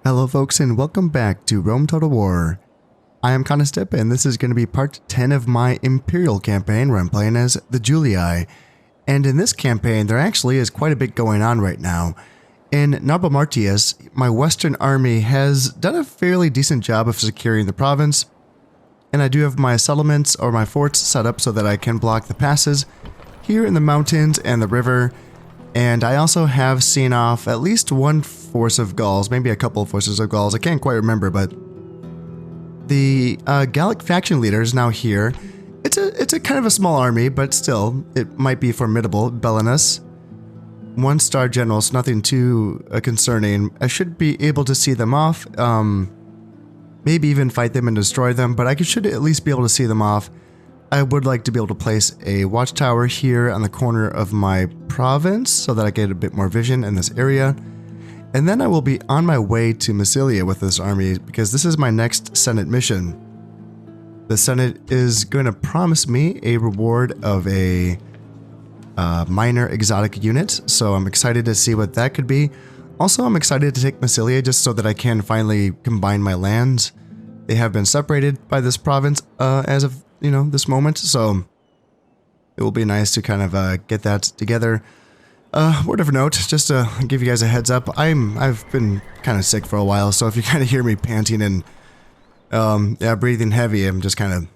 Hello folks and welcome back to Rome Total War. I am Constip and this is going to be part 10 of my Imperial campaign where I'm playing as the Julii. And in this campaign there actually is quite a bit going on right now. In Narbomartius, my western army has done a fairly decent job of securing the province. And I do have my settlements or my forts set up so that I can block the passes here in the mountains and the river. And I also have seen off at least one force of Gauls, maybe a couple of forces of Gauls, I can't quite remember, but the Gallic faction leader is now here. It's a kind of a small army, but still, it might be formidable. Belenus, 1-star generals, nothing too concerning. I should be able to see them off, maybe even fight them and destroy them, but I should at least be able to see them off. I would like to be able to place a watchtower here on the corner of my province so that I get a bit more vision in this area. And then I will be on my way to Massilia with this army because this is my next Senate mission. The Senate is going to promise me a reward of a minor exotic unit, so I'm excited to see what that could be. Also, I'm excited to take Massilia just so that I can finally combine my lands. They have been separated by this province as of this moment, so it will be nice to kind of get that together. Word of note, just to give you guys a heads up, I've been kind of sick for a while, so if you kind of hear me panting and breathing heavy, I'm just kind of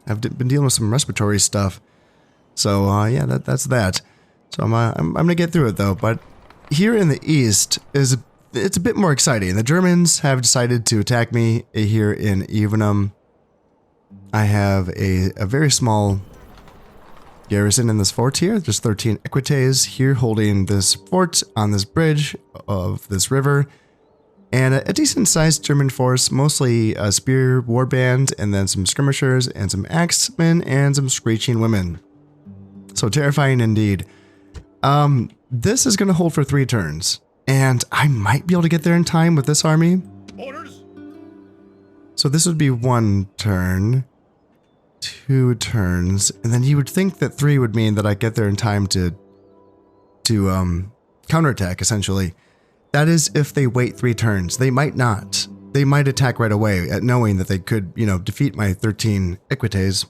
I've been dealing with some respiratory stuff. So yeah, that's that. So I'm gonna get through it though. But here in the east it's a bit more exciting. The Germans have decided to attack me here in Evenum. I have a very small garrison in this fort here. There's 13 equites here holding this fort on this bridge of this river. And a decent sized German force, mostly a spear warband, and then some skirmishers and some axemen and some screeching women. So terrifying indeed. This is going to hold for 3 turns. And I might be able to get there in time with this army. Orders. So this would be 1 turn. 2 turns, and then you would think that 3 would mean that I get there in time to counterattack, essentially. That is if they wait 3 turns. They might not. They might attack right away, at knowing that they could, defeat my 13 equites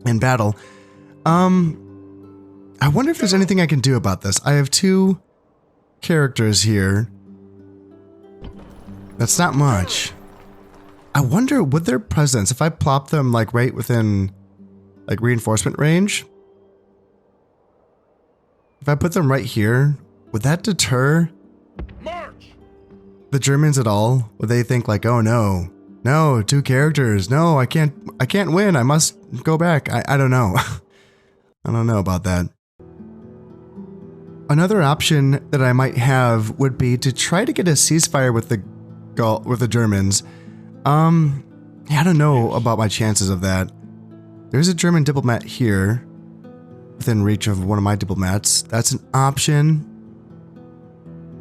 in battle. I wonder if there's anything I can do about this. I have 2 characters here. That's not much. I wonder, would their presence, if I plop them like right within like reinforcement range, if I put them right here, would that deter the Germans at all? Would they think like, oh no, 2 characters, no, I can't win, I must go back? I don't know. I don't know about that. Another option that I might have would be to try to get a ceasefire with the Germans. Yeah, I don't know about my chances of that. There's a German diplomat here within reach of one of my diplomats. That's an option.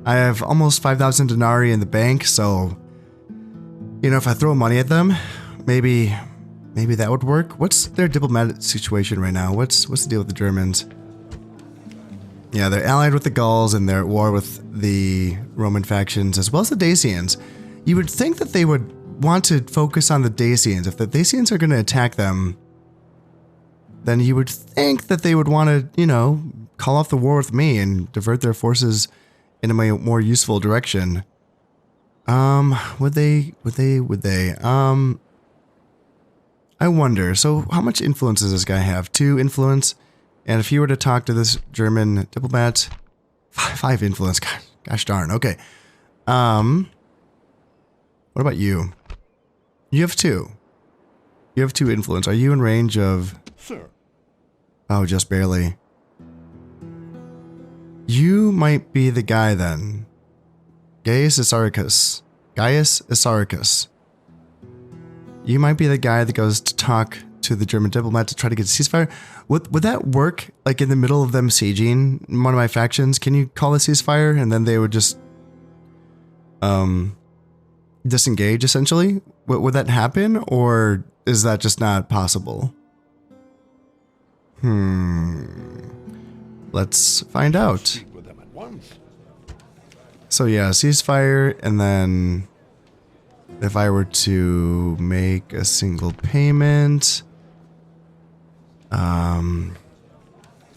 I have almost 5,000 denarii in the bank, so if I throw money at them, maybe that would work. What's their diplomatic situation right now? What's the deal with the Germans? Yeah, they're allied with the Gauls and they're at war with the Roman factions as well as the Dacians. You would think that they would want to focus on the Dacians. If the Dacians are going to attack them, then you would think that they would want to, call off the war with me and divert their forces in a more useful direction. Would they? I wonder. So how much influence does this guy have? 2 influence. And if you were to talk to this German diplomat, 5 influence. Gosh darn. Okay. What about you? You have 2. You have 2 influence. Are you in range of... Sir. Oh, just barely. You might be the guy then. Gaius Isauricus. You might be the guy that goes to talk to the German diplomat to try to get a ceasefire. Would that work, like in the middle of them sieging one of my factions? Can you call a ceasefire and then they would just... disengage, essentially? Would that happen, or is that just not possible? Let's find out. So yeah, ceasefire, and then if I were to make a single payment,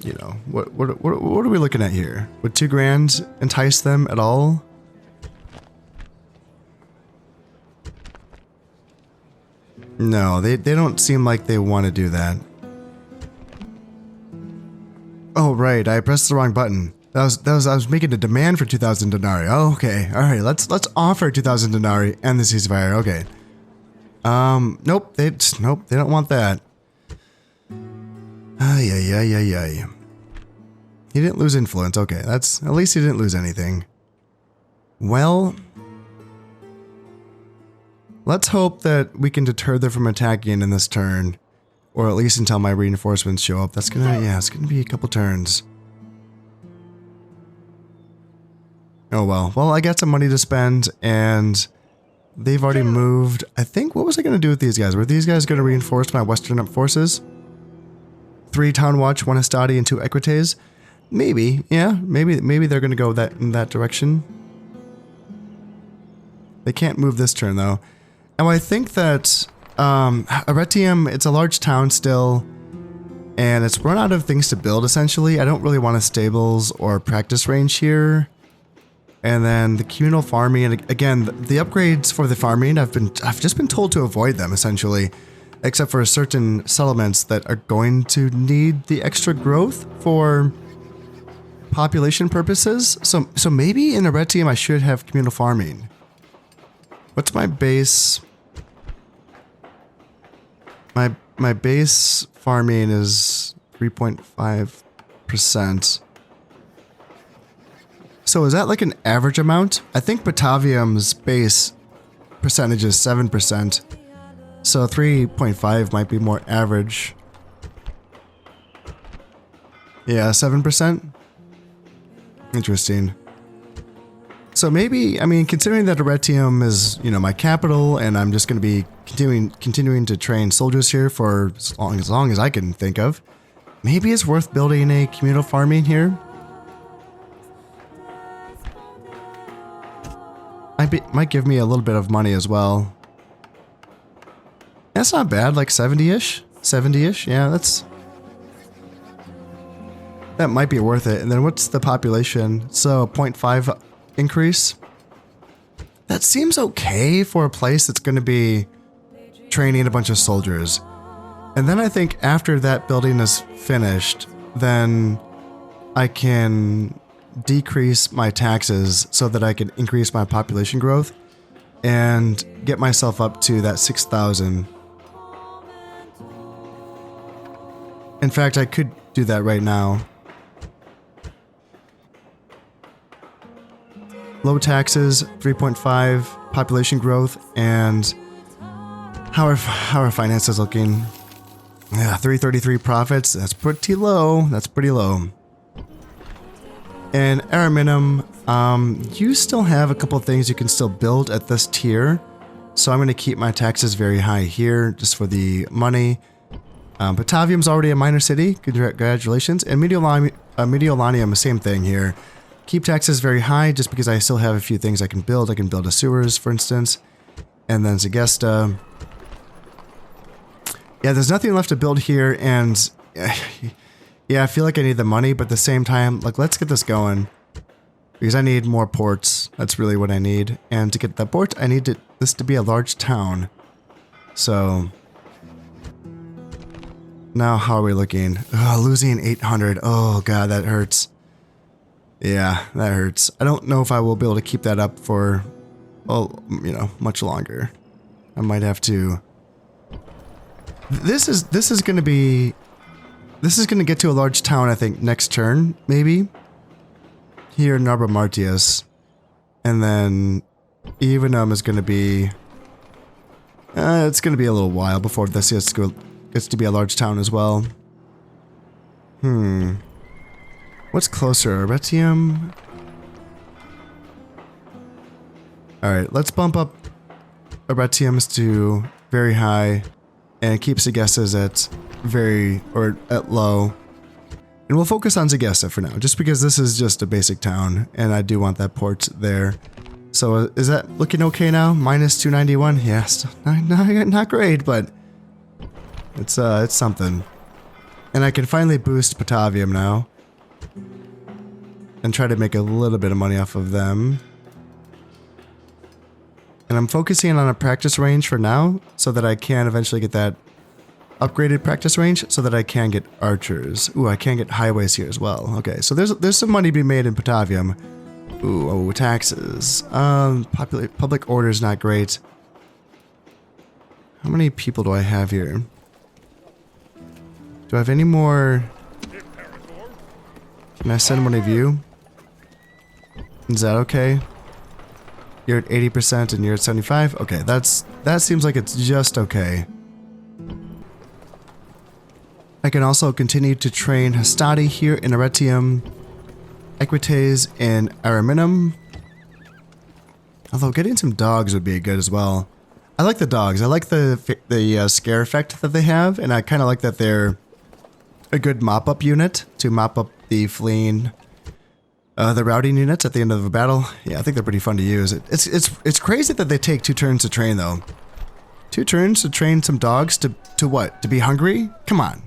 you know, what are we looking at here? Would 2 grand entice them at all? No, they don't seem like they want to do that. Oh right, I pressed the wrong button. I was making a demand for 2,000 denarii. Oh, okay. All right, let's offer 2,000 denarii and the ceasefire. Okay. Nope, they don't want that. Ay. He didn't lose influence. Okay, at least he didn't lose anything. Well, let's hope that we can deter them from attacking in this turn, or at least until my reinforcements show up. It's gonna be a couple turns. Oh well. Well, I got some money to spend, and they've already moved. I think, what was I going to do with these guys? Were these guys going to reinforce my western up forces? 3 Town Watch, 1 Estadi, and 2 Equites? Maybe, yeah. Maybe they're going to go in that direction. They can't move this turn, though. And I think that Arretium, it's a large town still, and it's run out of things to build, essentially. I don't really want a stables or practice range here. And then the communal farming, and again, the upgrades for the farming, I've just been told to avoid them, essentially, except for certain settlements that are going to need the extra growth for population purposes. So maybe in Arretium I should have communal farming. What's my base? My base farming is 3.5%. So is that like an average amount? I think Batavium's base percentage is 7%. So 3.5 might be more average. Yeah, 7%. Interesting. So maybe, I mean, considering that Arretium is, you know, my capital, and I'm just going to be continuing to train soldiers here for as long as I can think of, maybe it's worth building a communal farming here. Might give me a little bit of money as well. That's not bad, like 70-ish? 70-ish? Yeah, that might be worth it. And then what's the population? So 0.5 increase. That seems okay for a place that's going to be training a bunch of soldiers. And then I think after that building is finished, then I can decrease my taxes so that I can increase my population growth and get myself up to that 6,000. In fact, I could do that right now. Low taxes, 3.5 population growth, and how are finances looking? Yeah, 333 profits. That's pretty low. That's pretty low. And Araminum, you still have a couple of things you can still build at this tier. So I'm going to keep my taxes very high here just for the money. Batavium's already a minor city. Congratulations. And Mediolanium, same thing here. Keep taxes very high just because I still have a few things I can build. I can build a sewers, for instance. And then Zagesta. Yeah, there's nothing left to build here, and yeah, I feel like I need the money, but at the same time, like, let's get this going. Because I need more ports. That's really what I need. And to get that port, I need this to be a large town. So now how are we looking? Oh, losing 800. Oh god, that hurts. Yeah, that hurts. I don't know if I will be able to keep that up for, well, you know, much longer. I might have to. This is going to be. This is going to get to a large town, I think, next turn, maybe. Here in Narba Martius. And then Evenum is going to be. It's going to be a little while before this gets to be a large town as well. What's closer? Arretium? Alright, let's bump up Arretium's to very high and keep Segestas at low. And we'll focus on Zagesta for now, just because this is just a basic town, and I do want that port there. So is that looking okay now? Minus 291? Yes, not great, but it's something. And I can finally boost Batavium now. And try to make a little bit of money off of them. And I'm focusing on a practice range for now, so that I can eventually get that upgraded practice range, so that I can get archers. Ooh, I can get highways here as well. Okay, so there's some money to be made in Batavium. Ooh, oh, taxes. Public order is not great. How many people do I have here? Do I have any more? Can I send one of you? Is that okay? You're at 80% and you're at 75? Okay, that seems like it's just okay. I can also continue to train Hastati here in Arretium, Equites in Araminum. Although getting some dogs would be good as well. I like the dogs. I like the scare effect that they have, and I kind of like that they're a good mop-up unit to mop up the fleeing, the routing units at the end of a battle. Yeah, I think they're pretty fun to use. It's crazy that they take 2 turns to train though. 2 turns to train some dogs to what? To be hungry? Come on.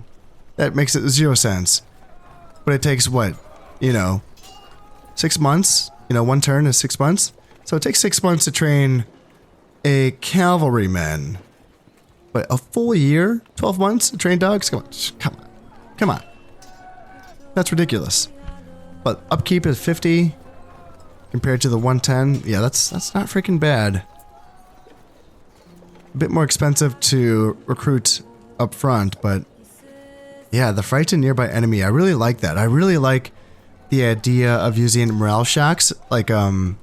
That makes it 0 sense. But it takes what? You know, 6 months? You know, 1 turn is 6 months? So it takes 6 months to train a cavalryman. But a full year? 12 months to train dogs? Come on. That's ridiculous. But upkeep is 50 compared to the 110. Yeah, that's not freaking bad. A bit more expensive to recruit up front, but yeah, the frightened nearby enemy, I really like that. I really like the idea of using morale shocks. Like, you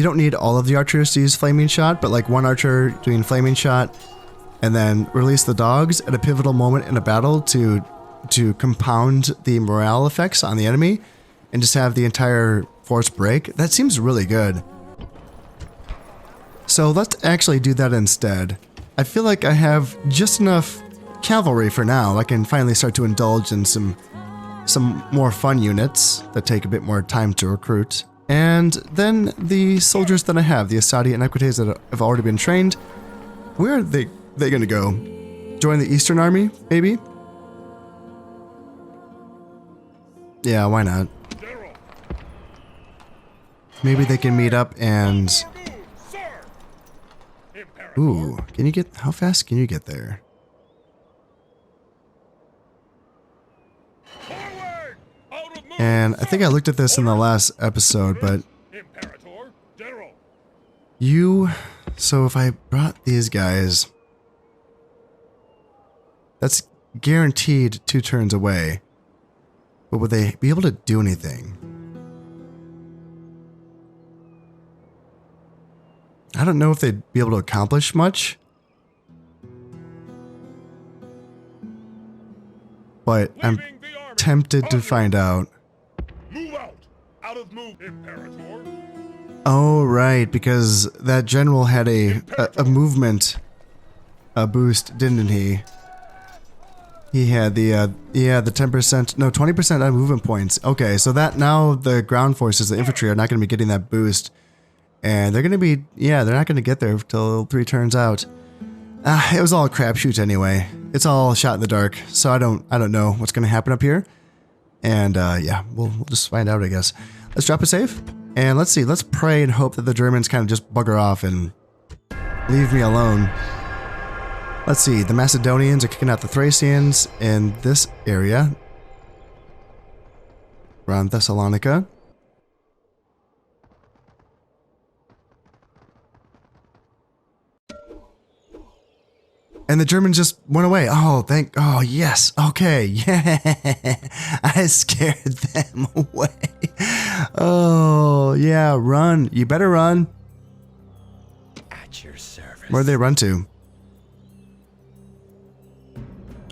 don't need all of the archers to use flaming shot, but like 1 archer doing flaming shot, and then release the dogs at a pivotal moment in a battle to compound the morale effects on the enemy, and just have the entire force break. That seems really good. So let's actually do that instead. I feel like I have just enough cavalry for now. I can finally start to indulge in some more fun units that take a bit more time to recruit. And then the soldiers that I have, the Asadi and Equites that have already been trained, where are they going to go? Join the Eastern Army, maybe? Yeah, why not? Maybe they can meet up and... Ooh, can you get... How fast can you get there? And I think I looked at this in the last episode, but... So if I brought these guys... That's guaranteed 2 turns away. But would they be able to do anything? I don't know if they'd be able to accomplish much. But I'm tempted to find out. Move out of move, Imperator. Oh, right, because that general had a movement boost, didn't he? He had the 10%, no, 20% on movement points. Okay, so that now the ground forces, the infantry, are not going to be getting that boost. And they're going to be, yeah, they're not going to get there till 3 turns out. It was all a crapshoot anyway. It's all shot in the dark, so I don't know what's going to happen up here. And yeah, we'll just find out, I guess. Let's drop a save, and let's see. Let's pray and hope that the Germans kind of just bugger off and leave me alone. Let's see. The Macedonians are kicking out the Thracians in this area around Thessalonica. And the Germans just went away. Oh, oh, yes. Okay, yeah. I scared them away. Oh, yeah, run. You better run. At your service. Where'd they run to?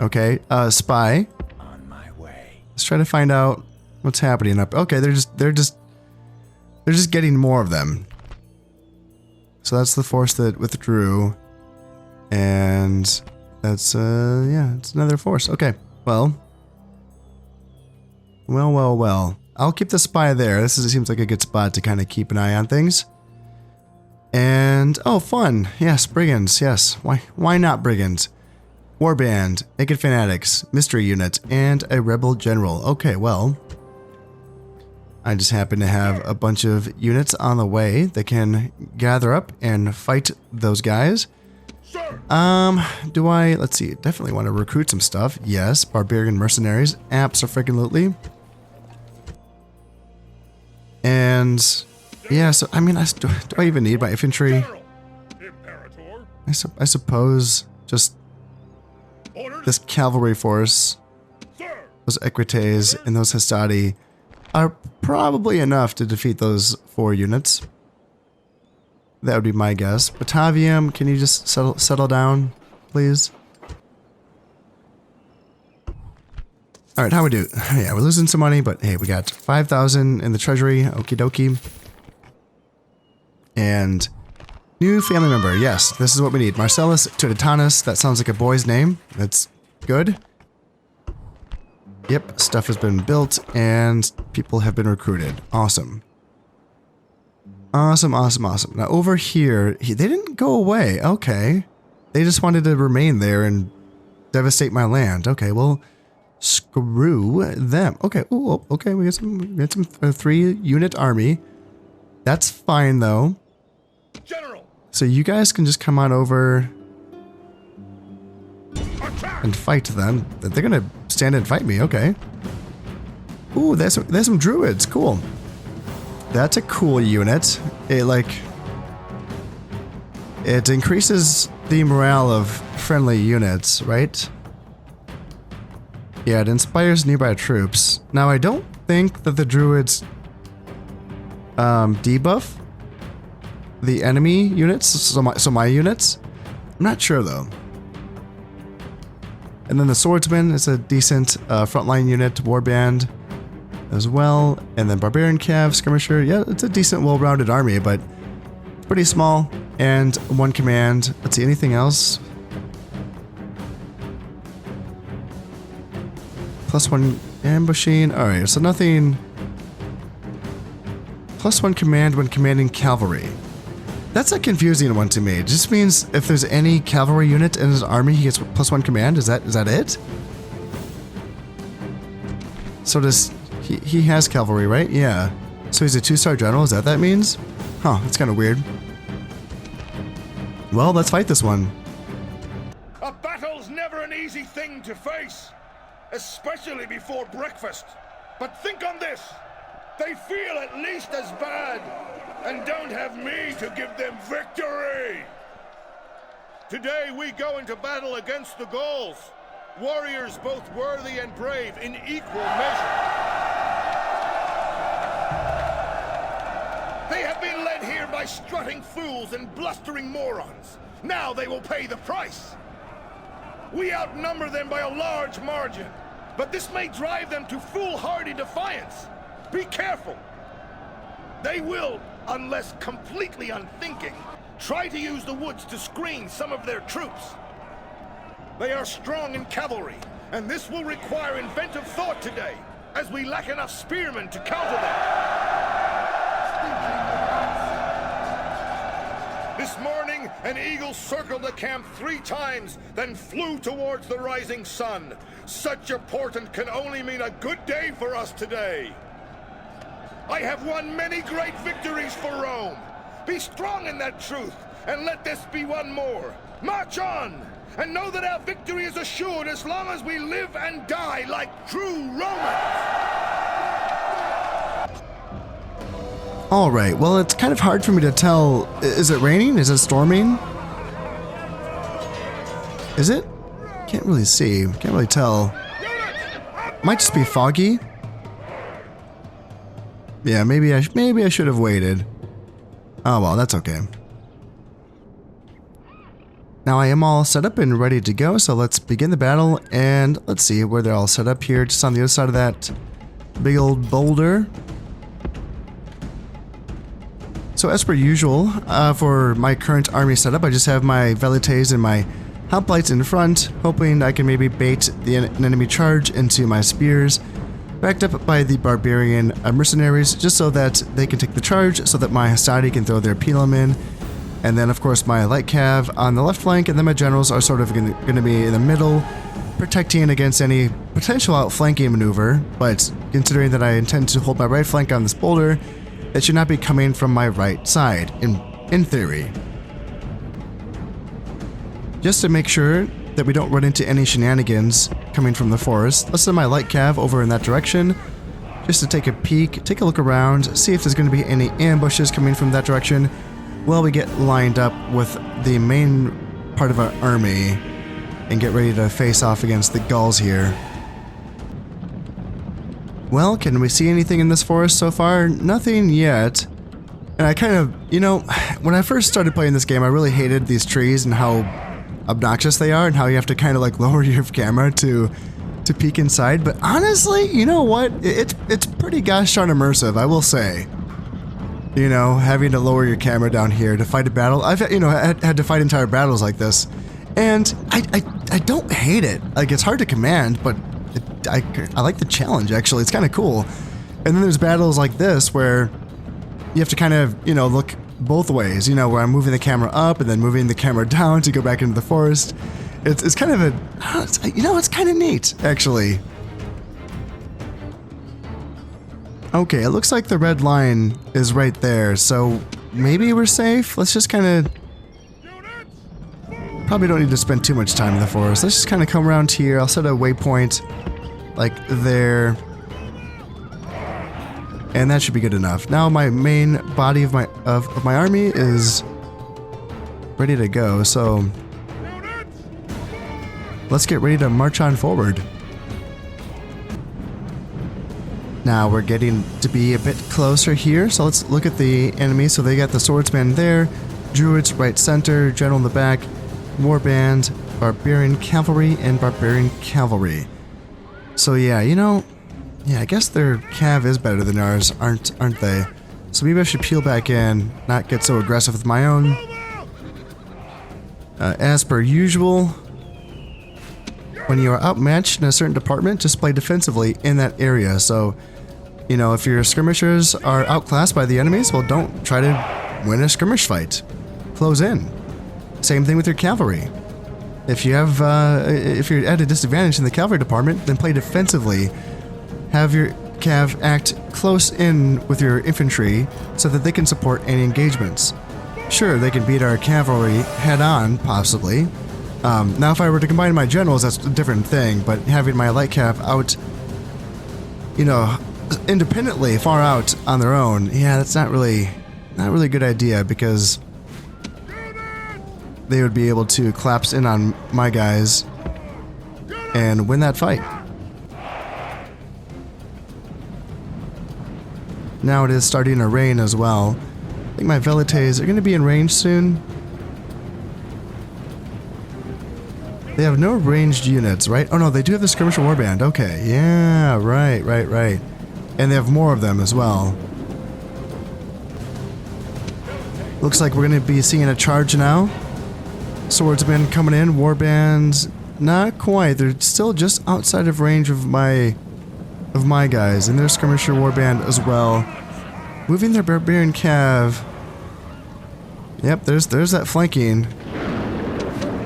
Okay, spy. On my way. Let's try to find out what's happening up. Okay, they're just getting more of them. So that's the force that withdrew. And that's, yeah, it's another force. Okay, well. Well, well, well. I'll keep the spy there. Seems like a good spot to kind of keep an eye on things. And, oh, fun. Yes, brigands, yes. Why not brigands? Warband, naked fanatics, mystery unit, and a rebel general. Okay, well, I just happen to have a bunch of units on the way that can gather up and fight those guys. Let's see, definitely want to recruit some stuff. Yes, barbarian mercenaries, abso-freaking-lutely. And, yeah, so, I mean, do I even need my infantry? I suppose just this cavalry force, those equites and those hastati are probably enough to defeat those 4 units. That would be my guess. Batavium, can you just settle down, please? Alright, how we do? Yeah, we're losing some money, but hey, we got 5,000 in the treasury. Okie dokie. And new family member. Yes, this is what we need. Marcellus Tuditanus. That sounds like a boy's name. That's good. Yep, stuff has been built and people have been recruited. Awesome. Awesome, awesome, awesome. Now over here, they didn't go away. Okay. They just wanted to remain there and devastate my land. Okay, well, screw them. Okay, ooh, okay, we got some 3-unit army. That's fine though. General. So you guys can just come on over and fight them. They're gonna stand and fight me, okay. Ooh, there's some druids, cool. That's a cool unit. It increases the morale of friendly units, right? Yeah, it inspires nearby troops. Now, I don't think that the druids debuff the enemy units, so my units. I'm not sure though. And then the swordsman is a decent frontline unit, warband as well, and then barbarian cav, skirmisher. Yeah, it's a decent, well-rounded army, but pretty small. And 1 command. Let's see, anything else? +1 ambushing. All right, so nothing. +1 command when commanding cavalry. That's a confusing one to me. It just means if there's any cavalry unit in his army, he gets +1 command. Is that it? So does he has cavalry, right? Yeah. So he's a 2-star general. Is that means? Huh. That's kind of weird. Well, let's fight this one. A battle's never an easy thing to face, especially before breakfast. But think on this. They feel at least as bad and don't have me to give them victory. Today we go into battle against the Gauls, warriors both worthy and brave in equal measure. They have been led here by strutting fools and blustering morons. Now they will pay the price. We outnumber them by a large margin, but this may drive them to foolhardy defiance. Be careful. They will, unless completely unthinking, try to use the woods to screen some of their troops. They are strong in cavalry, and this will require inventive thought today, as we lack enough spearmen to counter them. This morning, an eagle circled the camp 3 times, then flew towards the rising sun. Such a portent can only mean a good day for us today. I have won many great victories for Rome. Be strong in that truth, and let this be one more. March on, and know that our victory is assured as long as we live and die like true Romans. Alright, well, it's kind of hard for me to tell. Is it raining? Is it storming? Is it? Can't really see. Can't really tell. Might just be foggy. Yeah, maybe I should have waited. Oh well, that's okay. Now I am all set up and ready to go, so let's begin the battle, and let's see where they're all set up here, just on the other side of that big old boulder. So as per usual, for my current army setup, I just have my velites and my hoplites in front, hoping I can maybe bait an enemy charge into my spears. backed up by the barbarian mercenaries, just so that they can take the charge, so that my Hastati can throw their pilum in. And then, of course, my light cav on the left flank, and then my generals are sort of going to be in the middle, protecting against any potential outflanking maneuver. But considering that I intend to hold my right flank on this boulder, it should not be coming from my right side, in theory. Just to make sure that we don't run into any shenanigans coming from the forest, let's send my light cav over in that direction, just to take a peek, take a look around, see if there's going to be any ambushes coming from that direction, while we get lined up with the main part of our army and get ready to face off against the Gauls here. Well, can we see anything in this forest so far? Nothing yet. And I kind of, you know, when I first started playing this game, I really hated these trees and how obnoxious they are and how you have to kind of like lower your camera to peek inside. But honestly, you know what? It's pretty gosh darn immersive, I will say. You know, having to lower your camera down here to fight a battle. I've, you know, had to fight entire battles like this. And I don't hate it. Like, it's hard to command, but I like the challenge, actually. It's kind of cool. And then there's battles like this where you have to kind of, you know, look both ways. You know, where I'm moving the camera up and then moving the camera down to go back into the forest. It's kind of a, you know, it's kind of neat, actually. Okay, it looks like the red line is right there, so maybe we're safe. Let's just kind of... Probably don't need to spend too much time in the forest. Let's just kind of come around here. I'll set a waypoint like there. And that should be good enough. Now my main body of my army is ready to go, so let's get ready to march on forward. Now we're getting to be a bit closer here, so let's look at the enemy. So they got the swordsman there, druids right center, general in the back, warband, barbarian cavalry, and barbarian cavalry. So yeah, you know, yeah, I guess their cav is better than ours, aren't they? So maybe I should peel back in, not get so aggressive with my own. As per usual, when you are outmatched in a certain department, just play defensively in that area. So, you know, if your skirmishers are outclassed by the enemies, well, don't try to win a skirmish fight. Close in. Same thing with your cavalry. If you have, if you're at a disadvantage in the cavalry department, then play defensively. Have your cav act close in with your infantry so that they can support any engagements. Sure, they can beat our cavalry head-on, possibly. Now, if I were to combine my generals, that's a different thing, but having my light cav out, you know, independently, far out on their own, yeah, that's not really a good idea, because they would be able to collapse in on my guys and win that fight. Now it is starting to rain as well. I think my velites are going to be in range soon. They have no ranged units, right? Oh no, they do have the skirmisher warband. Okay, yeah, right. And they have more of them as well. Looks like we're going to be seeing a charge now. Swordsmen coming in, warbands, not quite. They're still just outside of range of my guys, and their skirmisher warband as well. Moving their barbarian cav. Yep, there's that flanking.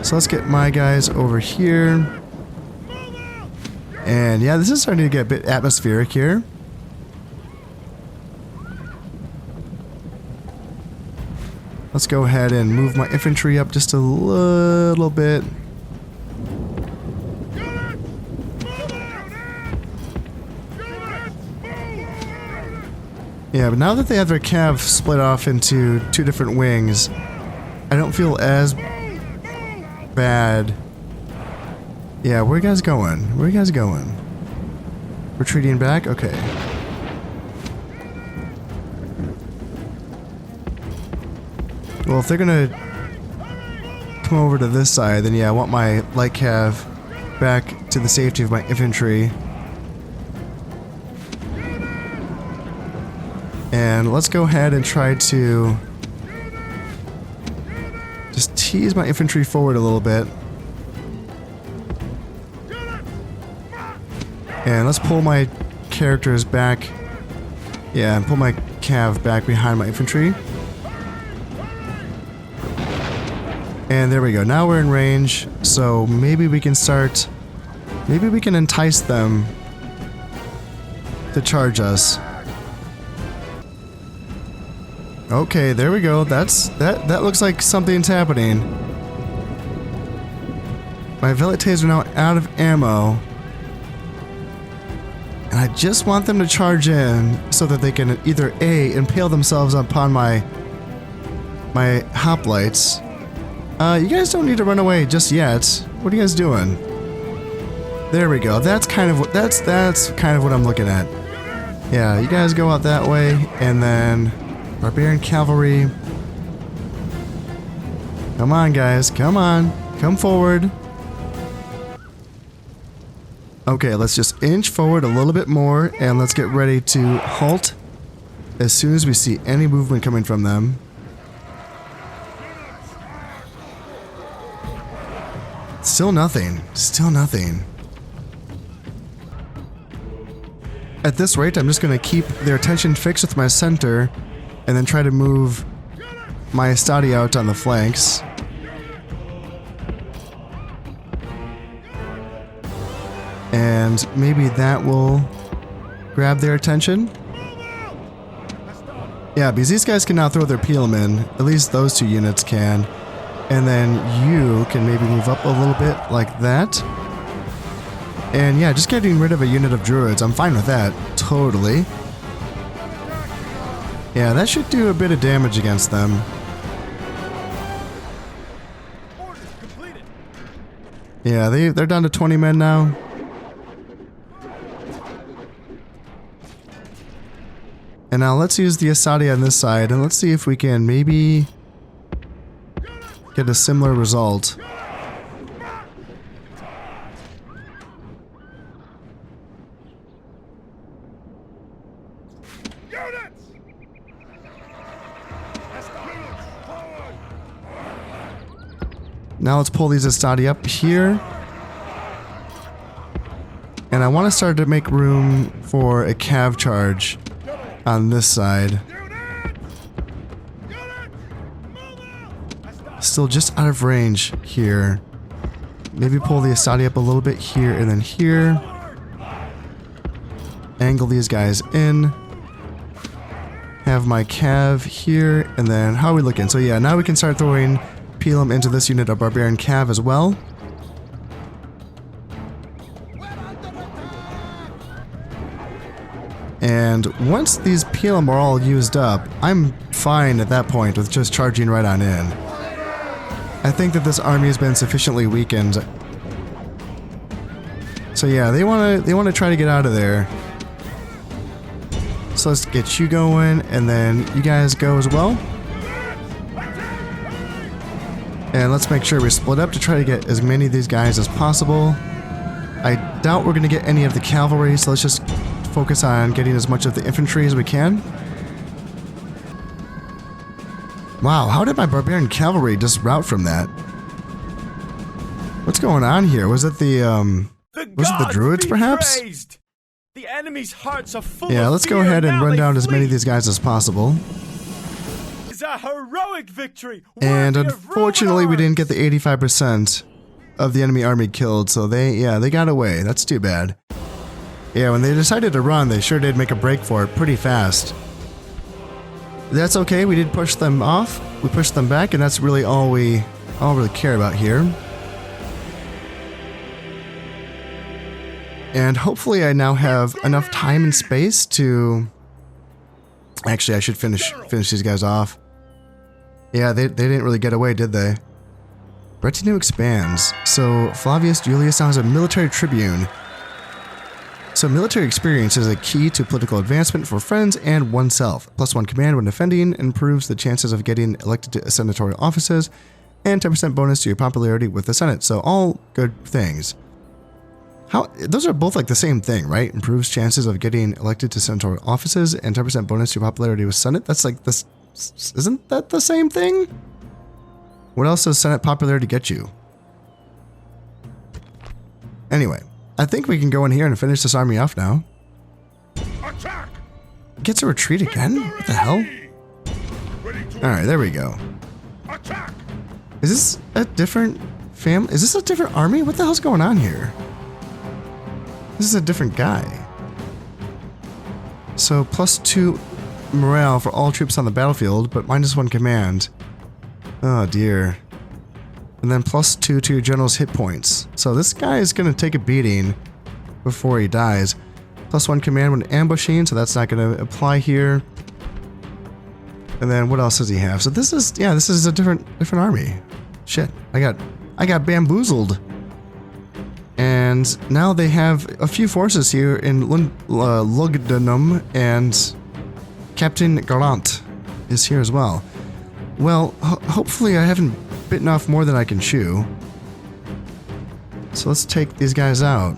So let's get my guys over here. And yeah, this is starting to get a bit atmospheric here. Let's go ahead and move my infantry up just a little bit. Yeah, but now that they have their cav split off into two different wings, I don't feel as bad. Yeah, where are you guys going? Where are you guys going? Retreating back? Okay. Well, if they're gonna come over to this side, then yeah, I want my light cav back to the safety of my infantry. And let's go ahead and try to just tease my infantry forward a little bit. And let's pull my characters back. Yeah, and pull my cav back behind my infantry. And there we go. Now we're in range, so maybe we can start... Maybe we can entice them to charge us. Okay, there we go. That looks like something's happening. My velites are now out of ammo. And I just want them to charge in so that they can either A, impale themselves upon my hoplites. You guys don't need to run away just yet. What are you guys doing? There we go. That's kind of what I'm looking at. Yeah, you guys go out that way, and then barbarian cavalry. Come on, guys. Come on. Come forward. Okay, let's just inch forward a little bit more, and let's get ready to halt as soon as we see any movement coming from them. Still nothing. Still nothing. At this rate, I'm just going to keep their attention fixed with my center, and then try to move my Estadi out on the flanks. And maybe that will grab their attention. Yeah, because these guys can now throw their Peelman. At least those two units can. And then you can maybe move up a little bit like that. And yeah, just getting rid of a unit of druids. I'm fine with that. Totally. Yeah, that should do a bit of damage against them. Yeah, they're down to 20 men now. And now let's use the Estadi on this side, and let's see if we can maybe get a similar result. Now let's pull these Estadi up here. And I want to start to make room for a cav charge on this side. Still just out of range here. Maybe pull the Estadi up a little bit here and then here. Angle these guys in. Have my cav here, and then how are we looking? So yeah, now we can start throwing Pelum into this unit of barbarian cav as well. And once these Pelum are all used up, I'm fine at that point with just charging right on in. I think that this army has been sufficiently weakened. So yeah, they want to try to get out of there. So let's get you going, and then you guys go as well. And let's make sure we split up to try to get as many of these guys as possible. I doubt we're going to get any of the cavalry, so let's just focus on getting as much of the infantry as we can. Wow, how did my barbarian cavalry just rout from that? What's going on here? Was it the druids, perhaps? Praised. The enemy's hearts are full Yeah, of let's go fear, ahead and now run they down as many of flee. these guys as possible. It's a heroic victory. And worthy of unfortunately, we didn't get the 85% of the enemy army killed, so they got away. That's too bad. Yeah, when they decided to run, they sure did make a break for it pretty fast. That's okay, we did push them off, we pushed them back, and that's really all we really care about here. And hopefully I now have enough time and space to... Actually, I should finish these guys off. Yeah, they didn't really get away, did they? Retinue expands. So Flavius Julius now has a military tribune. So military experience is a key to political advancement for friends and oneself. +1 command when defending improves the chances of getting elected to senatorial offices, and 10% bonus to your popularity with the Senate. So all good things. Those are both like the same thing, right? Improves chances of getting elected to senatorial offices and 10% bonus to your popularity with Senate. That's like this. Isn't that the same thing? What else does Senate popularity get you? Anyway, I think we can go in here and finish this army off now. Gets a retreat again? What the hell? Alright, there we go. Attack! Is this a different family? Is this a different army? What the hell's going on here? This is a different guy. So +2 morale for all troops on the battlefield, but -1 command. Oh dear. And then +2 to your general's hit points. So this guy is going to take a beating before he dies. +1 command when ambushing, so that's not going to apply here. And then what else does he have? So this is, yeah, this is a different army. Shit, I got bamboozled. And now they have a few forces here in Lugdunum, and Captain Gallant is here as well. Well, hopefully I haven't bitten off more than I can chew. So let's take these guys out.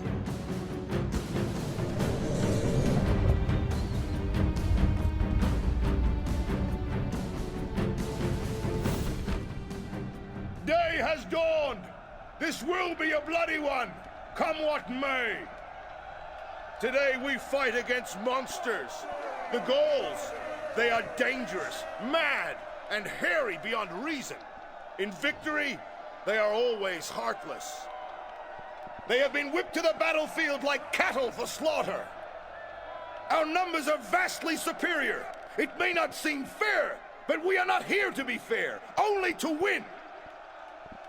Day has dawned. This will be a bloody one, come what may. Today we fight against monsters. The Gauls, they are dangerous, mad, and hairy beyond reason. In victory, they are always heartless. They have been whipped to the battlefield like cattle for slaughter. Our numbers are vastly superior. It may not seem fair, but we are not here to be fair, only to win.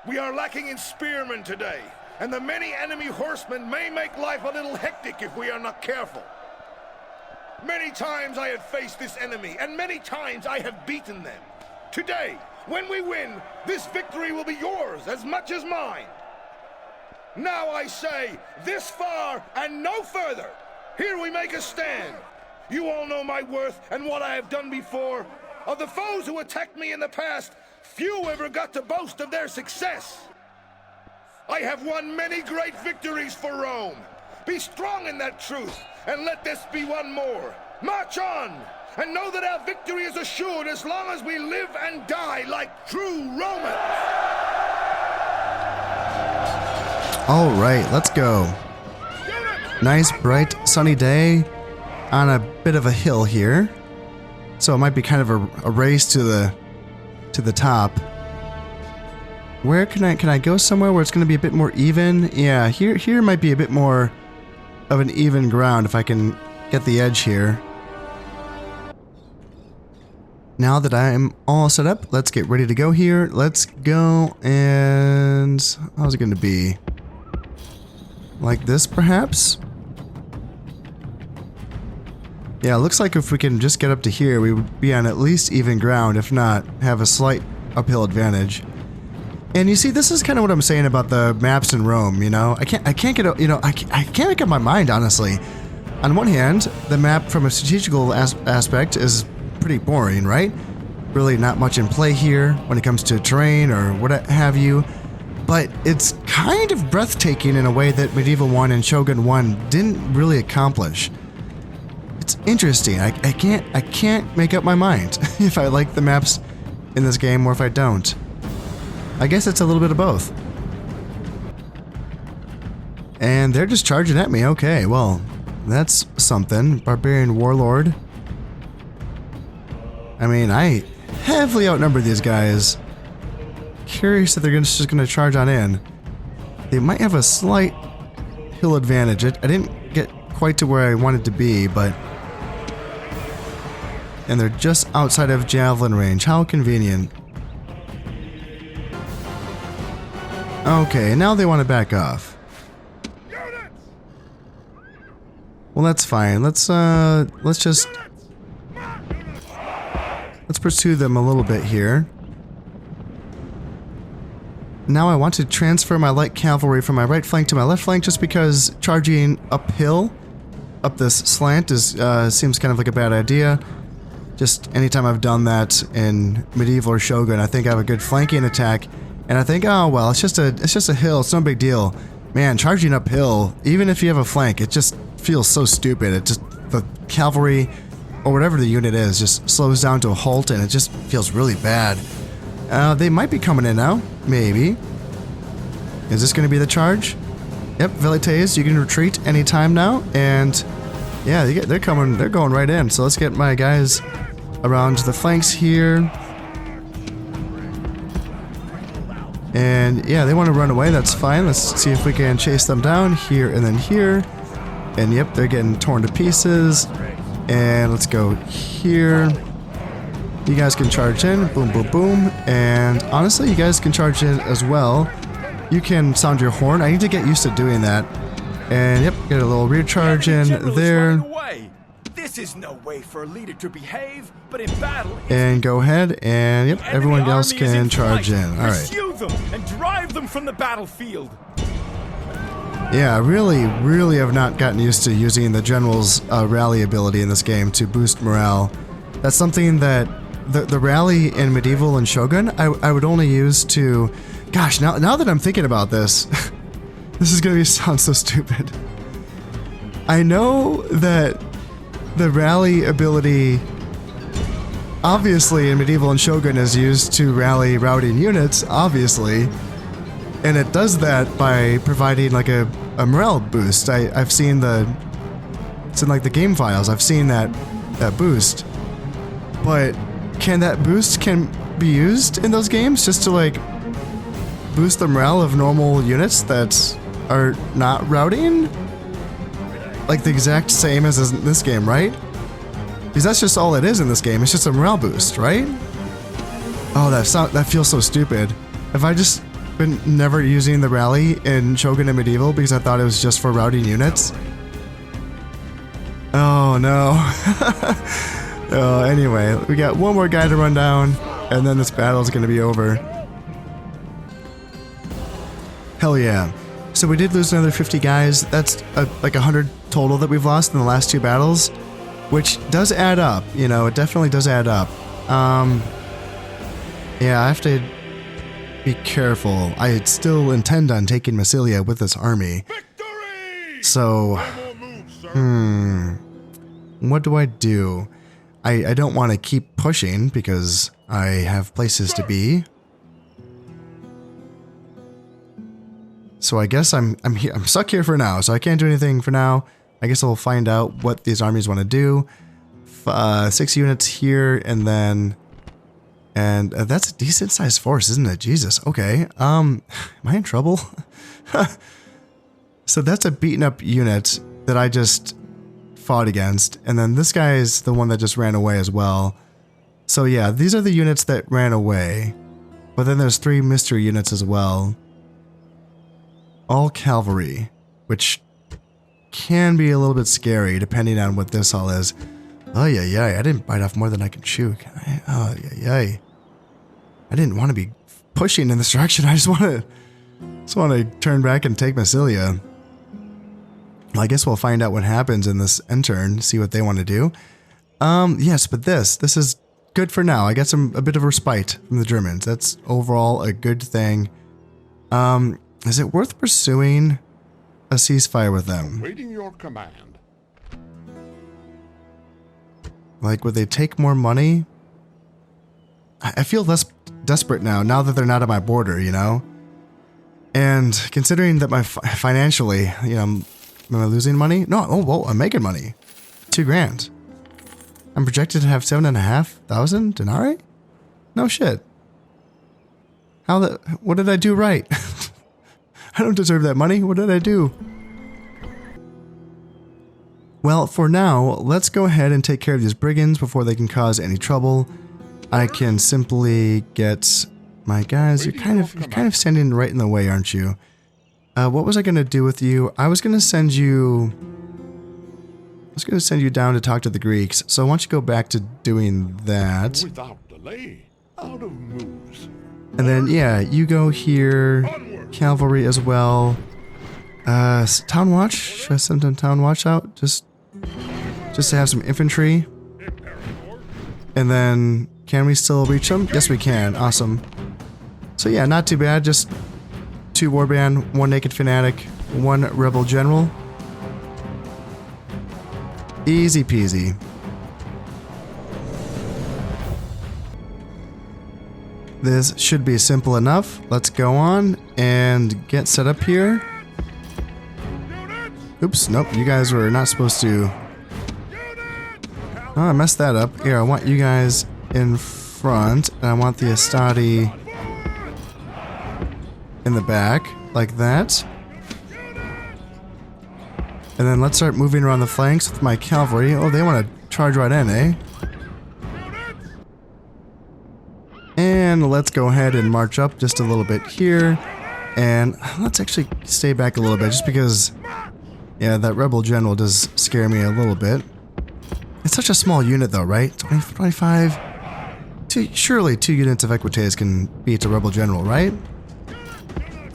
We are lacking in spearmen today, and the many enemy horsemen may make life a little hectic if we are not careful. Many times I have faced this enemy, and many times I have beaten them. Today, when we win, this victory will be yours as much as mine. Now I say, this far and no further. Here we make a stand. You all know my worth and what I have done before. Of the foes who attacked me in the past, few ever got to boast of their success. I have won many great victories for Rome. Be strong in that truth, and let this be one more. March on, and know that our victory is assured as long as we live and die like true Romans. All right, let's go. Nice, bright, sunny day on a bit of a hill here. So it might be kind of a race to the top. Where can I go somewhere where it's going to be a bit more even? Yeah, here might be a bit more of an even ground if I can get the edge here. Now that I'm all set up, let's get ready to go here. Let's go, and how's it going to be? Like this, perhaps? Yeah, it looks like if we can just get up to here, we would be on at least even ground, if not have a slight uphill advantage. And you see, this is kind of what I'm saying about the maps in Rome, you know? I can't get, you know, I can't make up my mind, honestly. On one hand, the map from a strategical aspect is pretty boring, right? Really not much in play here when it comes to terrain or what have you. But it's kind of breathtaking in a way that Medieval 1 and Shogun 1 didn't really accomplish. It's interesting. I can't make up my mind if I like the maps in this game or if I don't. I guess it's a little bit of both. And they're just charging at me. Okay, well, that's something. Barbarian Warlord. I mean, I heavily outnumber these guys. Curious if they're just going to charge on in. They might have a slight hill advantage. I didn't get quite to where I wanted to be, but... And they're just outside of javelin range. How convenient. Okay, now they want to back off. Well, that's fine. Let's pursue them a little bit here. Now I want to transfer my light cavalry from my right flank to my left flank just because charging uphill, up this slant, seems kind of like a bad idea. Just anytime I've done that in Medieval or Shogun, I think I have a good flanking attack, and I think, oh well, it's just a hill, it's no big deal. Man, charging uphill, even if you have a flank, it just feels so stupid. It just, the cavalry, or whatever the unit is, just slows down to a halt, and it just feels really bad. They might be coming in now. Maybe. Is this going to be the charge? Yep, Velites, you can retreat anytime now, and Yeah, they're coming. They're going right in. So let's get my guys around the flanks here. And yeah, they want to run away. That's fine. Let's see if we can chase them down here and then here. And yep, they're getting torn to pieces. And let's go here. You guys can charge in. Boom, boom, boom. And honestly, you guys can charge in as well. You can sound your horn. I need to get used to doing that. And yep, get a little recharge in there. This is no way for a leader to behave, but in battle. And go ahead and yep, everyone else can charge in. All right. Pursue them and drive them from the battlefield. Yeah, I really have not gotten used to using the general's rally ability in this game to boost morale. That's something that the rally in Medieval and Shogun I would only use to. Gosh, now that I'm thinking about this, this is gonna sound so stupid. I know that the rally ability, obviously in Medieval and Shogun, is used to rally routing units, obviously, and it does that by providing like a morale boost. I've seen it's in like the game files. I've seen that boost, but can that boost be used in those games just to like boost the morale of normal units that are not routing? Like the exact same as in this game, right? Because that's just all it is in this game. It's just a morale boost, right? Oh, that feels so stupid. Have I just been never using the rally in Shogun and Medieval because I thought it was just for routing units? Oh no. Anyway, we got one more guy to run down, and then this battle is going to be over. Hell yeah. So we did lose another 50 guys. That's like 100 total that we've lost in the last two battles, which does add up. You know, it definitely does add up. Yeah, I have to be careful. I still intend on taking Massilia with this army. Victory! So, what do I do? I don't want to keep pushing because I have places to be. So I guess I'm stuck here for now, so I can't do anything for now. I guess I'll find out what these armies want to do. 6 units here, and then... And that's a decent sized force, isn't it? Jesus, okay. Am I in trouble? So that's a beaten up unit that I just fought against. And then this guy is the one that just ran away as well. So yeah, these are the units that ran away. But then there's 3 mystery units as well. All cavalry, which can be a little bit scary depending on what this all is. Oh yeah, I didn't bite off more than I can chew. Oh yeah. I didn't want to be pushing in this direction. I just want to turn back and take Massilia. Well, I guess we'll find out what happens in this end turn, see what they want to do. Yes, but this is good for now. I got a bit of respite from the Germans. That's overall a good thing. Is it worth pursuing a ceasefire with them? Waiting your command. Like, would they take more money? I feel less desperate now that they're not at my border, you know? And considering that my financially, you know, am I losing money? No, whoa, I'm making money. 2 grand. I'm projected to have 7,500 denarii? No shit. What did I do right? I don't deserve that money. What did I do? Well, for now, let's go ahead and take care of these brigands before they can cause any trouble. I can simply get my guys. You're kind of standing right in the way, aren't you? What was I going to do with you? I was going to send you down to talk to the Greeks. So I want you to go back to doing that. Without delay, out of moves. And then yeah, you go here. Cavalry as well. Town watch. Should I send a town watch out? Just to have some infantry. And then, can we still reach them? Yes, we can. Awesome. So yeah, not too bad. Just 2 warband, 1 naked fanatic, 1 rebel general. Easy peasy. This should be simple enough. Let's go on and get set up here. Oops, nope, you guys were not supposed to Oh, I messed that up. Here, I want you guys in front, and I want the Astati in the back, like that. And then let's start moving around the flanks with my cavalry. Oh, they want to charge right in, eh? And let's go ahead and march up just a little bit here. And let's actually stay back a little bit, just because, yeah, that rebel general does scare me a little bit. It's such a small unit though, right? 20, 25? Surely 2 units of Equites can beat a rebel general, right?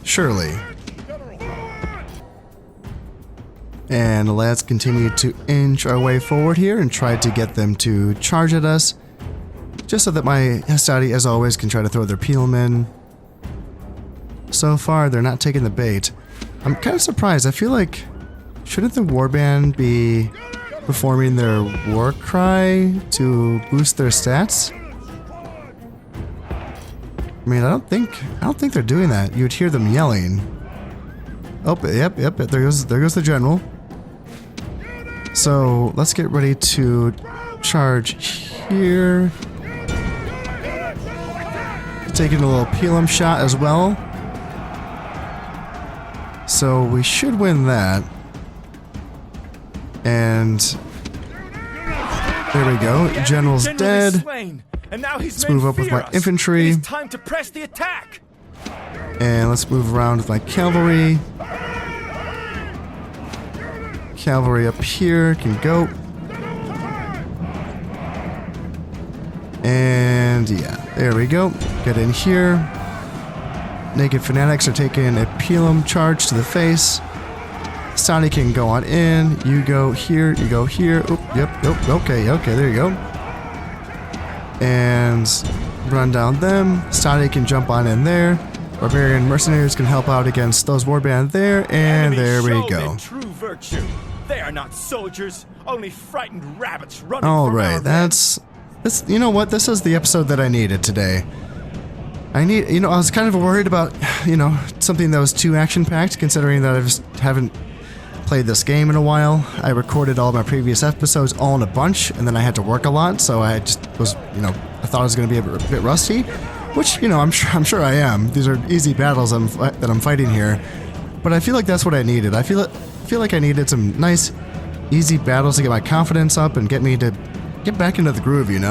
Surely. And let's continue to inch our way forward here and try to get them to charge at us. Just so that my Hastati, as always, can try to throw their Peelmen. So far, they're not taking the bait. I'm kind of surprised. I feel like, shouldn't the warband be performing their war cry to boost their stats? I mean, I don't think they're doing that. You'd hear them yelling. Oh, yep, there goes the general. So let's get ready to charge here. Taking a little Pelham shot as well. So we should win that. And there we go. General's dead. Let's move up with my infantry. It's time to press the attack. And let's move around with my cavalry. Cavalry up here can go. And yeah, there we go. Get in here. Naked Fanatics are taking a Pelham charge to the face. Sani can go on in. You go here. You go here. Oop, yep. Okay, there you go. And run down them. Sani can jump on in there. Barbarian mercenaries can help out against those warband there. And there we go. True virtue. They are not soldiers, only frightened rabbits running. All right, that's you know what? This is the episode that I needed today. I was kind of worried about, something that was too action-packed, considering that I just haven't played this game in a while. I recorded all my previous episodes all in a bunch, and then I had to work a lot, so I just was, I thought I was going to be a bit rusty, which, I'm sure I am. These are easy battles that I'm fighting here, but I feel like that's what I needed. I feel like I needed some nice, easy battles to get my confidence up and get me to get back into the groove, It's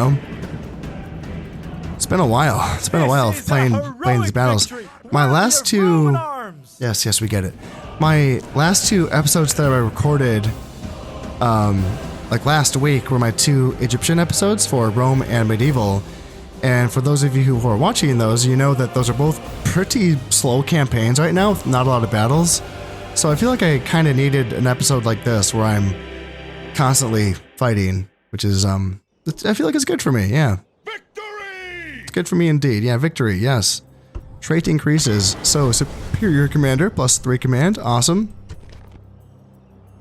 been a while. It's been a while of playing these battles. My last two... Yes, we get it. My last 2 episodes that I recorded, like last week, were my 2 Egyptian episodes for Rome and Medieval. And for those of you who are watching those, you know that those are both pretty slow campaigns right now, with not a lot of battles. So I feel like I kind of needed an episode like this where I'm constantly fighting, which is, I feel like it's good for me, yeah. It's good for me indeed. Yeah, victory, yes. Trait increases. So, superior commander, plus 3 command. Awesome.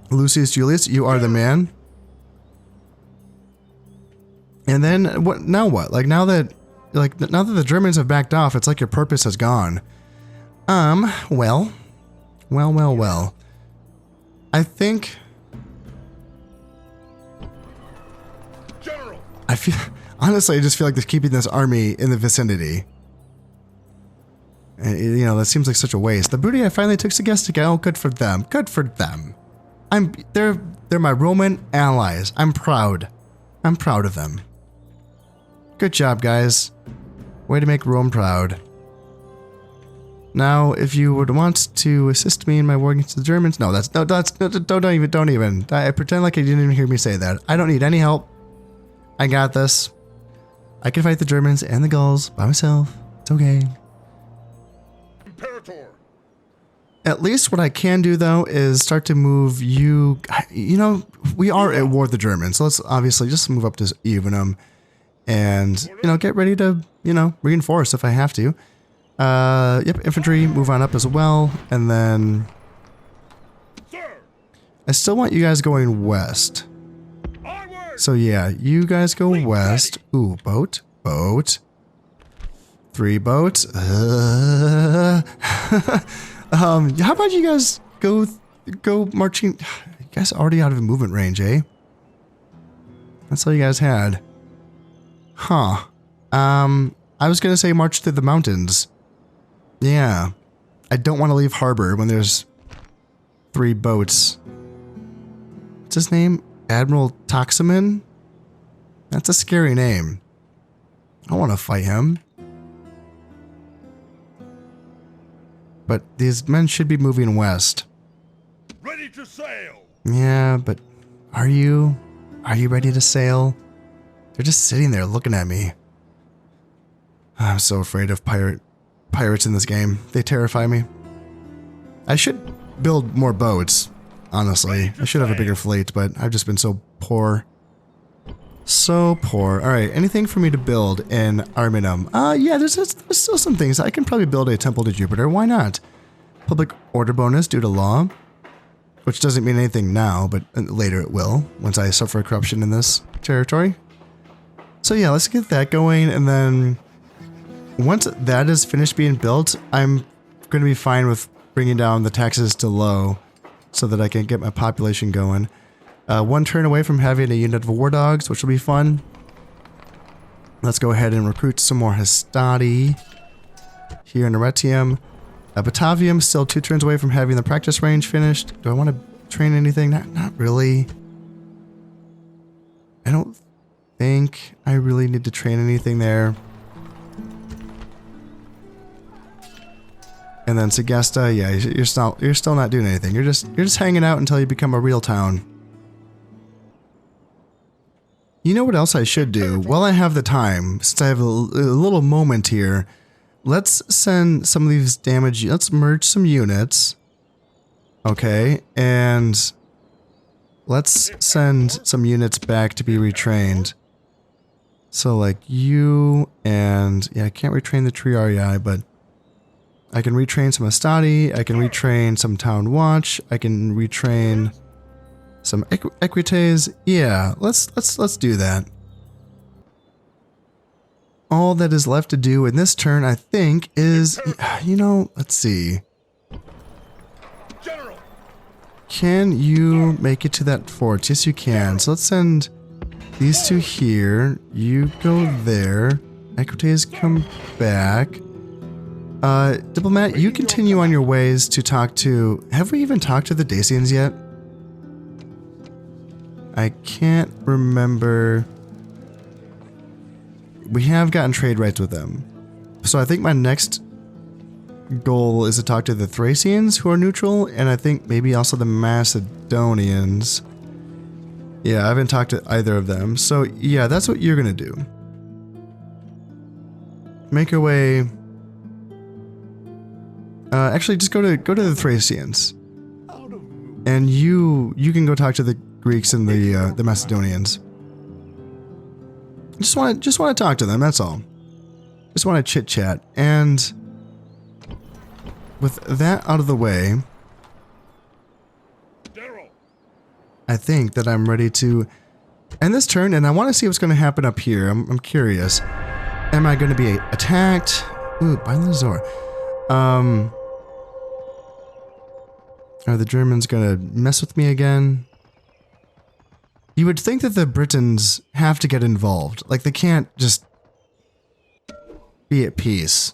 Lucius Julius, you are the man. And then, what? Now what? Now that the Germans have backed off, it's like your purpose has gone. Well. I think... General. Honestly, I just feel like they're keeping this army in the vicinity. And, that seems like such a waste. The booty I finally took Segestica. Oh, good for them. Good for them. They're my Roman allies. I'm proud. I'm proud of them. Good job, guys. Way to make Rome proud. Now, if you would want to assist me in my war against the Germans, don't even. I pretend like you didn't even hear me say that. I don't need any help. I got this. I can fight the Germans and the Gauls by myself. It's okay. Imperator. At least what I can do, though, is start to move you... we are at war with the Germans, so let's obviously just move up to Evenum and, get ready to, reinforce if I have to. Yep, infantry, move on up as well, and then... Sir. I still want you guys going west. So yeah, you guys go west. Ooh, boat. 3 boats. How about you guys go marching? You guys are already out of movement range, eh? That's all you guys had. Huh. I was gonna say march through the mountains. Yeah. I don't want to leave harbor when there's 3 boats. What's his name? Admiral Toxamin? That's a scary name. I don't want to fight him. But these men should be moving west. Ready to sail. Yeah, but are you? Are you ready to sail? They're just sitting there looking at me. I'm so afraid of pirates in this game. They terrify me. I should build more boats, honestly. I should have a bigger fleet, but I've just been so poor. So poor. Alright, anything for me to build in Arminum? Yeah, there's still some things. I can probably build a temple to Jupiter. Why not? Public order bonus due to law. Which doesn't mean anything now, but later it will, once I suffer corruption in this territory. So yeah, let's get that going, and then once that is finished being built, I'm going to be fine with bringing down the taxes to low so that I can get my population going. 1 turn away from having a unit of war dogs, which will be fun. Let's go ahead and recruit some more Hastati here in Arretium. Batavium still 2 turns away from having the practice range finished. Do I want to train anything? Not really. I don't think I really need to train anything there. And then Segesta, yeah, you're still not doing anything. You're just hanging out until you become a real town. You know what else I should do? While I have the time, since I have a little moment here, let's send some of these damage. Let's merge some units. Okay, and let's send some units back to be retrained. So like you and yeah, I can't retrain the Triarii, but I can retrain some Astati. I can retrain some Town Watch. I can retrain some Equites. Yeah, let's do that. All that is left to do in this turn, I think, is, you know, let's see. General. Can you make it to that fort? Yes, you can. So let's send these 2 here. You go there. Equites come back. Diplomat, you continue on your ways to talk to... Have we even talked to the Dacians yet? I can't remember. We have gotten trade rights with them. So I think my next goal is to talk to the Thracians, who are neutral, and I think maybe also the Macedonians. Yeah, I haven't talked to either of them. So yeah, that's what you're gonna do. Make your way... actually, just go to the Thracians, and you can go talk to the Greeks and the Macedonians. Just want to talk to them. That's all. Just want to chit chat. And with that out of the way, I think that I'm ready to end this turn, and I want to see what's going to happen up here. I'm curious. Am I going to be attacked? Ooh, by Lazor. Are the Germans gonna mess with me again? You would think that the Britons have to get involved. Like, they can't just be at peace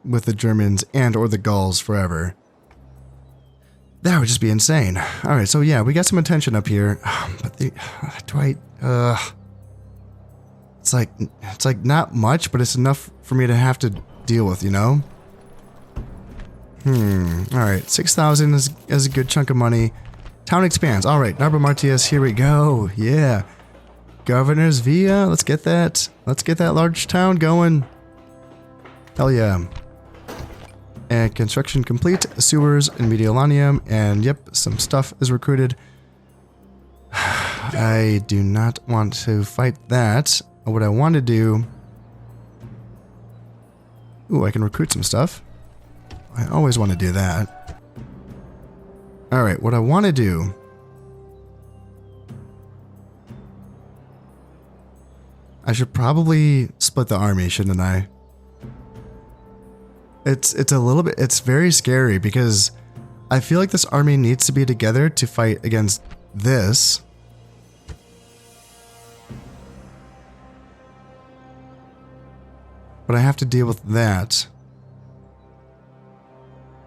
with the Germans and or the Gauls forever. That would just be insane. Alright, so yeah, we got some attention up here. But it's like not much, but it's enough for me to have to deal with, you know? Alright, 6,000 is a good chunk of money. Town expands. Alright, Narba Martius, here we go. Yeah. Governor's Via, let's get that. Let's get that large town going. Hell yeah. And construction complete. Sewers in Mediolanium, and yep, some stuff is recruited. I do not want to fight that. What I want to do... Ooh, I can recruit some stuff. I always want to do that. Alright, what I want to do... I should probably split the army, shouldn't I? It's a little bit... It's very scary because I feel like this army needs to be together to fight against this. but I have to deal with that.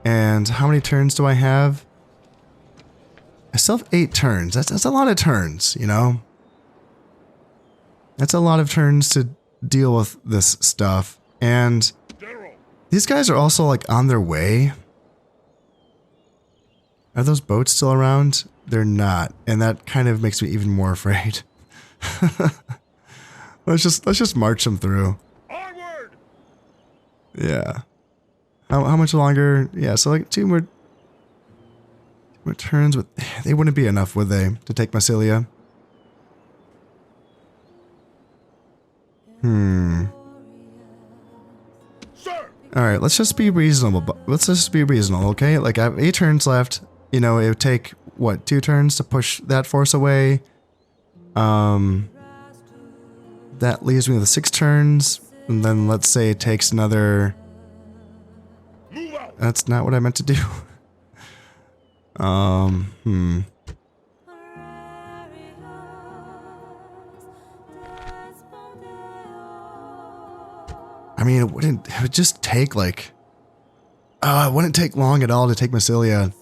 And how many turns do I have? I still have 8 turns. That's a lot of turns, you know? That's a lot of turns to deal with this stuff. And these guys are also like on their way. Are those boats still around? They're not. And that kind of makes me even more afraid. Let's just march them through. Onward! Yeah. How much longer? Yeah, so like 2 more turns, but they wouldn't be enough, would they, to take Massilia? Sir! Alright, let's just be reasonable. Let's just be reasonable, okay? Like, I have 8 turns left. You know, it would take, what, 2 turns to push that force away? That leaves me with 6 turns. And then let's say it takes another... Move out! That's not what I meant to do. I mean, it would just take like... it wouldn't take long at all to take Massilia.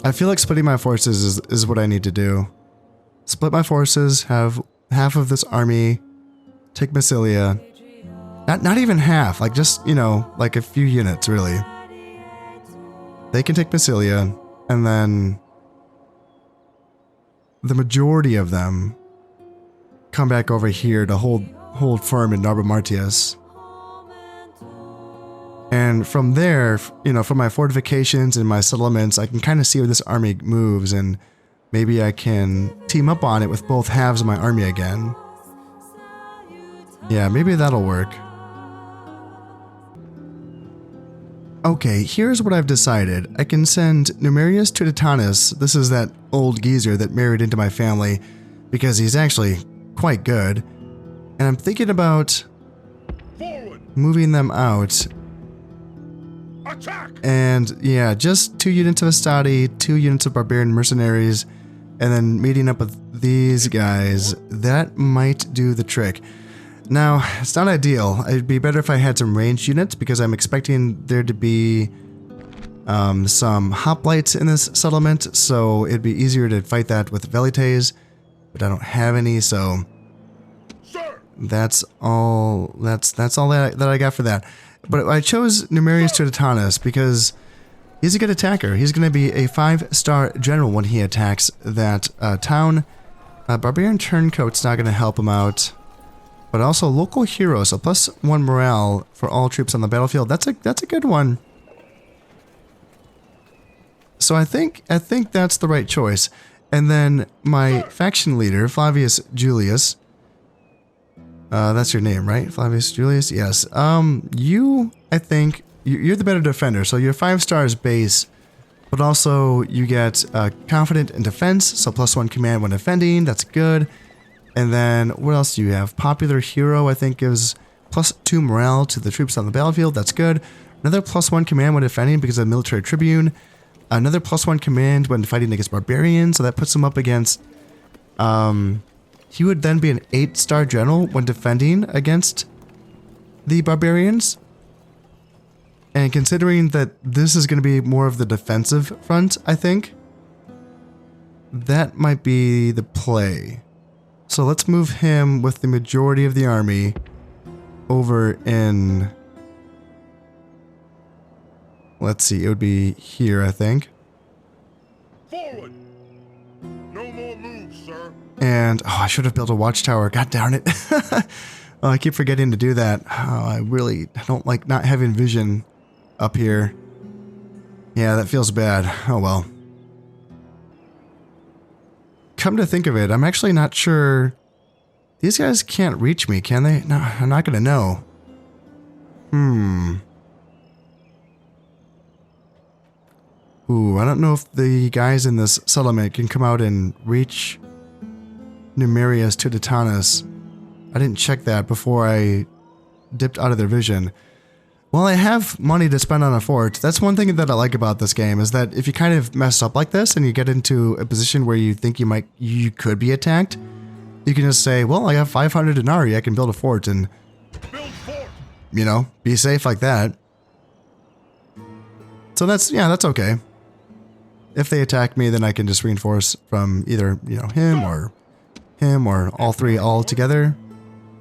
I feel like splitting my forces is what I need to do. Split my forces, have half of this army, take Massilia. Not even half, like just, you know, like a few units, really. They can take Massilia, and then the majority of them come back over here to hold firm in Narba Martius. And from there, you know, from my fortifications and my settlements, I can kind of see where this army moves, and maybe I can team up on it with both halves of my army again. Yeah, maybe that'll work. Okay, here's what I've decided. I can send Numerius to Titanus. This is that old geezer that married into my family, because he's actually quite good. And I'm thinking about moving them out. Attack! And yeah, just 2 units of Astadi, 2 units of Barbarian Mercenaries, and then meeting up with these guys. That might do the trick. Now, it's not ideal. It'd be better if I had some ranged units, because I'm expecting there to be some hoplites in this settlement, so it'd be easier to fight that with velites, but I don't have any, so Sir! that's all that I got for that. But I chose Numerius to Titanus because he's a good attacker. He's going to be a 5-star general when he attacks that town. Barbarian Turncoat's not going to help him out. But also local heroes, so +1 morale for all troops on the battlefield. That's a good one. So I think that's the right choice. And then my faction leader, Flavius Julius. That's your name, right? Flavius Julius? Yes. I think you're the better defender. So you're 5 stars base, but also you get confident in defense, so +1 command when defending. That's good. And then what else do you have? Popular hero, I think, gives +2 morale to the troops on the battlefield. That's good. Another +1 command when defending because of military tribune. Another +1 command when fighting against barbarians. So that puts him up against. He would then be an 8-star general when defending against the barbarians. And considering that this is going to be more of the defensive front, I think that might be the play. So let's move him with the majority of the army over in... Let's see, it would be here, I think. Forward! No more moves, sir. And, I should have built a watchtower. God darn it. I keep forgetting to do that. I don't like not having vision up here. Yeah, that feels bad. Oh well. Come to think of it, I'm actually not sure. These guys can't reach me, can they? No, I'm not gonna know. Ooh, I don't know if the guys in this settlement can come out and reach Numerius to Titanus. I didn't check that before I dipped out of their vision. Well, I have money to spend on a fort. That's one thing that I like about this game, is that if you kind of mess up like this and you get into a position where you think you could be attacked, you can just say, well, I have 500 denarii, I can build a fort and, Build fort. you know, be safe like that. So that's, yeah, that's okay. If they attack me, then I can just reinforce from either, you know, him or all three all together.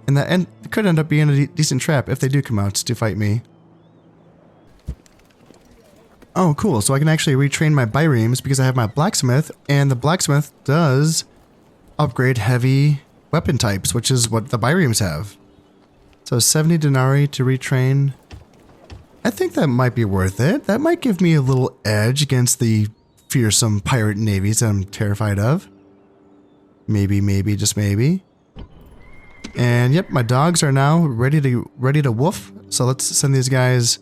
And that it could end up being a decent trap if they do come out to fight me. Oh, cool. So I can actually retrain my biremes because I have my blacksmith, and the blacksmith does upgrade heavy weapon types, which is what the biremes have. So 70 denarii to retrain. I think that might be worth it. That might give me a little edge against the fearsome pirate navies that I'm terrified of. Maybe, just maybe. And yep, my dogs are now ready to woof. So let's send these guys.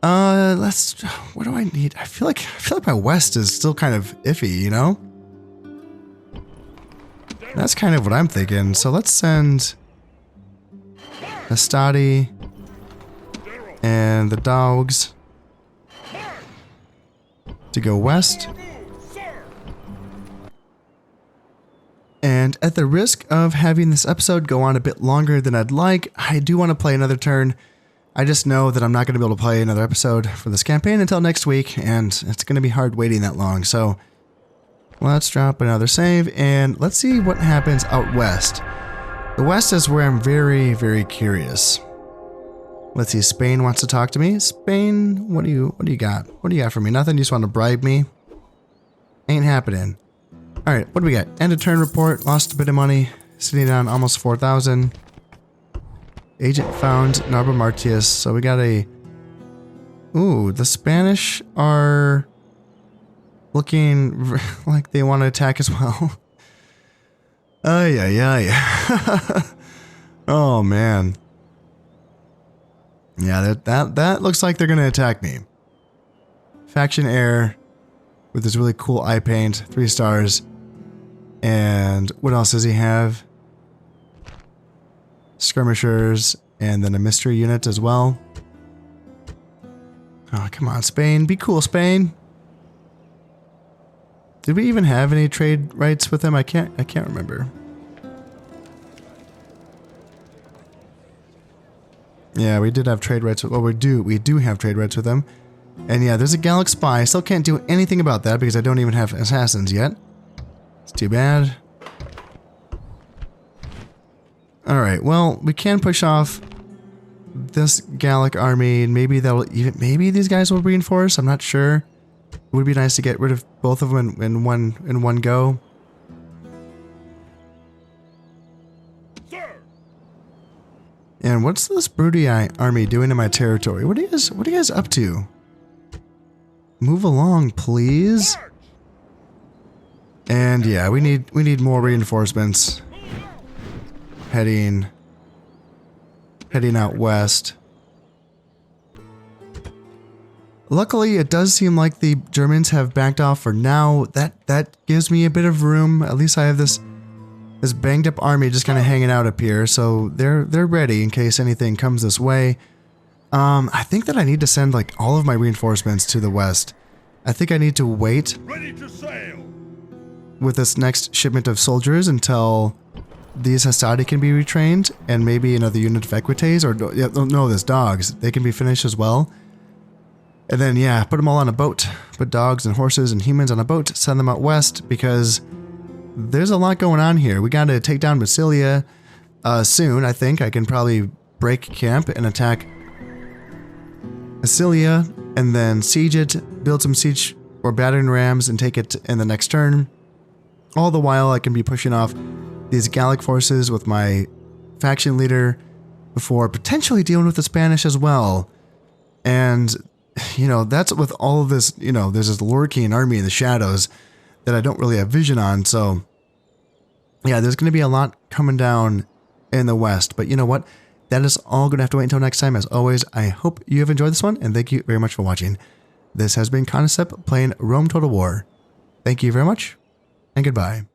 What do I need? I feel like my west is still kind of iffy, you know? That's kind of what I'm thinking. So let's send Astadi and the dogs to go west. And at the risk of having this episode go on a bit longer than I'd like, I do want to play another turn. I just know that I'm not going to be able to play another episode for this campaign until next week, and it's going to be hard waiting that long. So let's drop another save, and let's see what happens out west. The west is where I'm very, very curious. Let's see, Spain wants to talk to me. Spain, what do you got? What do you got for me? Nothing? You just want to bribe me? Ain't happening. Alright, what do we got? End of turn report, lost a bit of money, sitting on almost 4,000. Agent found Narba Martius, so we got a... Ooh, the Spanish are looking like they want to attack as well. Ay. Oh man. Yeah, that looks like they're gonna attack me. Faction Air with this really cool eye paint, 3 stars. And what else does he have? Skirmishers, and then a mystery unit as well. Oh, come on, Spain. Be cool, Spain. Did we even have any trade rights with them? I can't remember. Yeah, we did have trade rights. Well, we do have trade rights with them. And yeah, there's a Gallic spy. I still can't do anything about that because I don't even have assassins yet. It's too bad. Alright, well, we can push off this Gallic army, and maybe maybe these guys will reinforce. I'm not sure. It would be nice to get rid of both of them in one go. Sir. And what's this Brigand army doing in my territory? What are you guys up to? Move along, please. And yeah, we need more reinforcements. Heading out west. Luckily, it does seem like the Germans have backed off for now. That gives me a bit of room. At least I have this banged up army just kind of hanging out up here, so they're ready in case anything comes this way. I think that I need to send like all of my reinforcements to the west. I think I need to wait Ready to sail. with this next shipment of soldiers until these Hastati can be retrained, and maybe another unit of Equites, or no, there's dogs. They can be finished as well. And then, yeah, put them all on a boat. Put dogs and horses and humans on a boat, send them out west, because there's a lot going on here. We got to take down Massilia soon, I think. I can probably break camp and attack Massilia, and then siege it, build some siege or battering rams, and take it in the next turn. All the while, I can be pushing off these Gallic forces with my faction leader before potentially dealing with the Spanish as well. And, you know, that's with all of this, you know, there's this lurking army in the shadows that I don't really have vision on. So, yeah, there's going to be a lot coming down in the west. But you know what? That is all going to have to wait until next time. As always, I hope you have enjoyed this one, and thank you very much for watching. This has been Concept playing Rome Total War. Thank you very much, and goodbye.